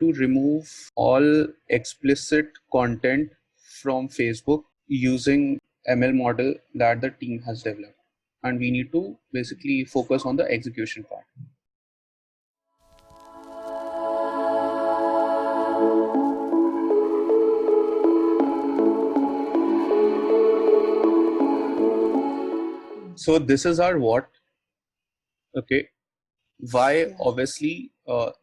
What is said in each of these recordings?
to remove all explicit content from Facebook using ML model that the team has developed. And we need to basically focus on the execution part. So this is our what. Okay. Why? Obviously,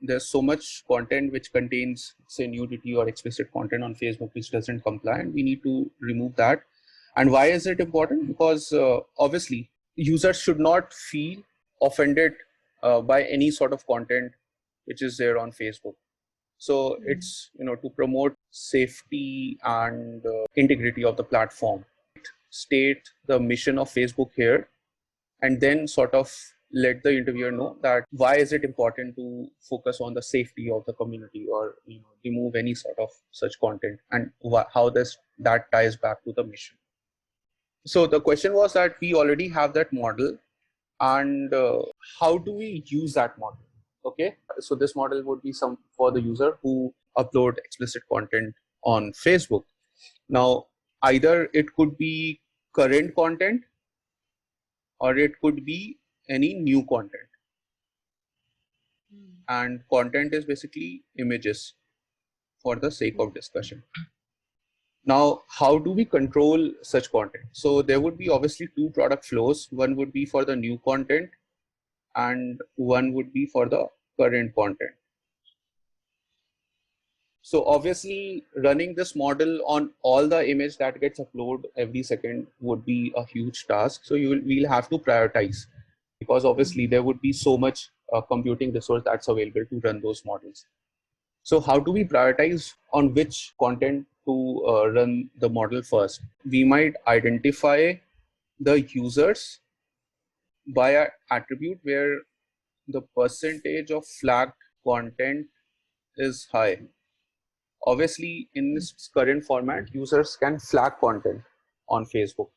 there's so much content which contains, say, nudity or explicit content on Facebook which doesn't comply, and we need to remove that. And why is it important? Because obviously, users should not feel offended by any sort of content which is there on Facebook. So it's, to promote safety and integrity of the platform. State the mission of Facebook here, and then sort of let the interviewer know that why is it important to focus on the safety of the community, or remove any sort of such content, and how that ties back to the mission. So the question was that we already have that model, and how do we use that model? Okay, so this model would be some for the user who upload explicit content on Facebook. Now, either it could be current content, or it could be any new content. And content is basically images for the sake of discussion. Now, how do we control such content? So there would be obviously two product flows. One would be for the new content, and one would be for the current content. So obviously, running this model on all the image that gets uploaded every second would be a huge task. So we'll have to prioritize, because obviously there would be so much computing resource that's available to run those models. So how do we prioritize on which content to run the model first? We might identify the users by an attribute where the percentage of flagged content is high. Obviously, in this current format, users can flag content on Facebook.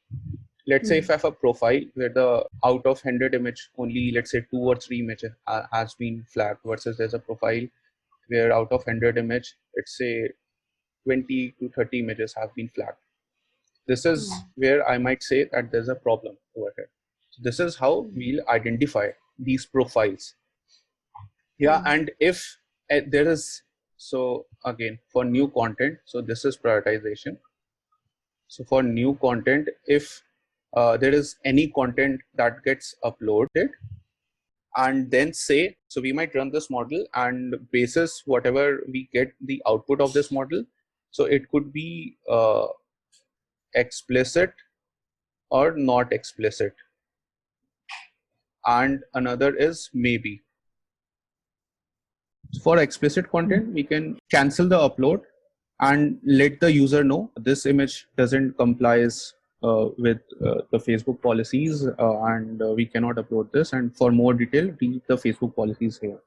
Let's say if I have a profile where the out of 100 image, only let's say 2 or 3 images has been flagged, versus there's a profile where out of 100 image, let's say 20 to 30 images have been flagged. This is where I might say that there's a problem over here. So this is how we'll identify these profiles. Yeah, and if there is, so again, for new content, so this is prioritization. So for new content, if there is any content that gets uploaded, and then say, so we might run this model, and basis whatever we get the output of this model, so it could be explicit or not explicit, and another is maybe. For explicit content, we can cancel the upload and let the user know this image doesn't complies with the Facebook policies, and we cannot upload this, and for more detail read the Facebook policies here.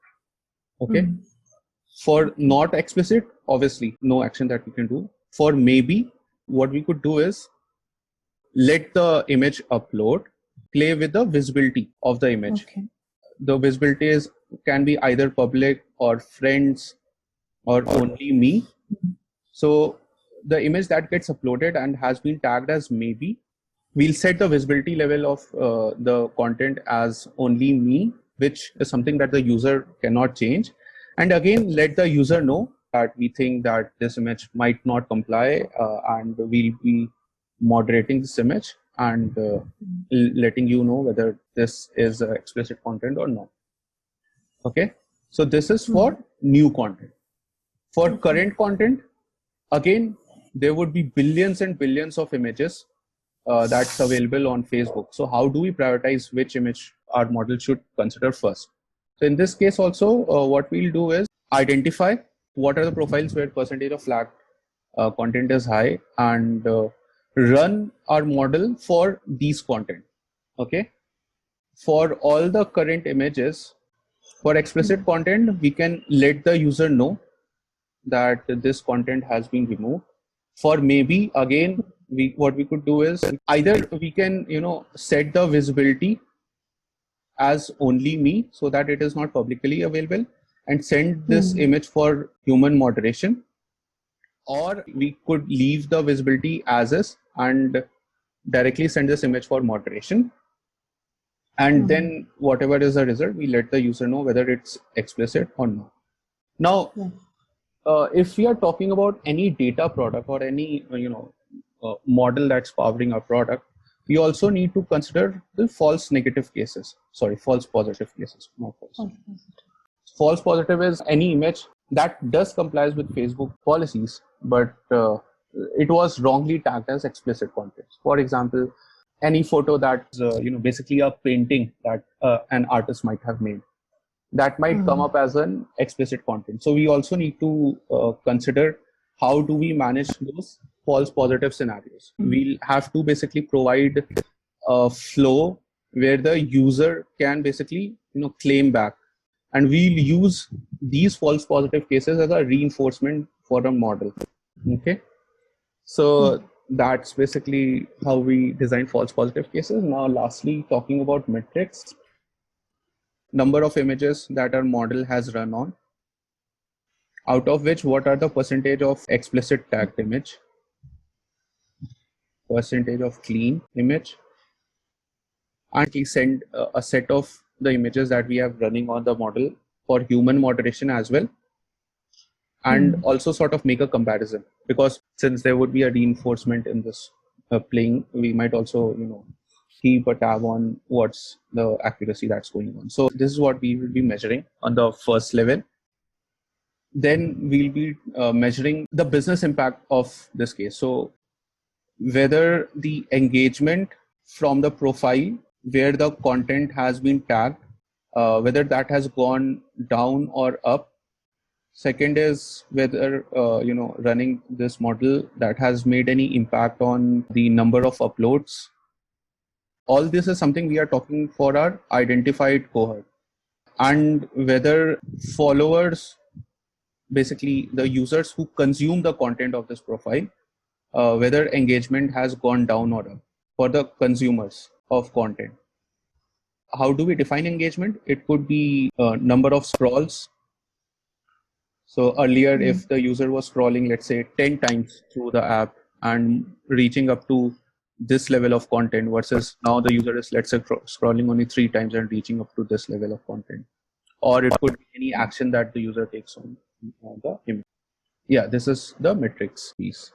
Okay. For not explicit, obviously no action that we can do. For maybe, what we could do is let the image upload, play with the visibility of the image. Okay. The visibility can be either public or friends or only me. So the image that gets uploaded and has been tagged as maybe, we'll set the visibility level of the content as only me, which is something that the user cannot change. And again, let the user know that we think that this image might not comply, and we'll be moderating this image and letting you know whether this is explicit content or not. Okay, so this is for new content. For current content, again, there would be billions and billions of images that's available on Facebook. So how do we prioritize which image our model should consider first? So in this case also, what we'll do is identify what are the profiles where percentage of flagged content is high, and run our model for these content. Okay. For all the current images, for explicit content, we can let the user know that this content has been removed. For maybe, again, what we could do is either we can set the visibility as only me, so that it is not publicly available, and send this image for human moderation, or we could leave the visibility as is and directly send this image for moderation. And then whatever is the result, we let the user know whether it's explicit or not. Now, if we are talking about any data product or any model that's powering our product, we also need to consider the false positive cases, not false. False positive is any image that does complies with Facebook policies, but it was wrongly tagged as explicit content. For example, any photo that's basically a painting that an artist might have made, that might come up as an explicit content. So we also need to consider how do we manage those false positive scenarios. We'll have to basically provide a flow where the user can basically claim back, and we'll use these false positive cases as a reinforcement for a model. Okay, so that's basically how we design false positive cases. Now lastly, talking about metrics: number of images that our model has run on, out of which what are the percentage of explicit tagged image, percentage of clean image, and we send a set of the images that we have running on the model for human moderation as well, and also sort of make a comparison, because since there would be a reinforcement in this playing, we might also keep a tab on what's the accuracy that's going on. So this is what we will be measuring on the first level. Then we'll be measuring the business impact of this case. So whether the engagement from the profile where the content has been tagged, whether that has gone down or up. Second is whether running this model that has made any impact on the number of uploads. All this is something we are talking for our identified cohort. And whether followers, basically the users who consume the content of this profile, whether engagement has gone down or up for the consumers of content. How do we define engagement? It could be number of scrolls. So earlier, if the user was scrolling, let's say 10 times through the app and reaching up to this level of content, versus now the user is, let's say, scrolling only 3 times and reaching up to this level of content. Or it could be any action that the user takes on the image. Yeah, this is the metrics piece.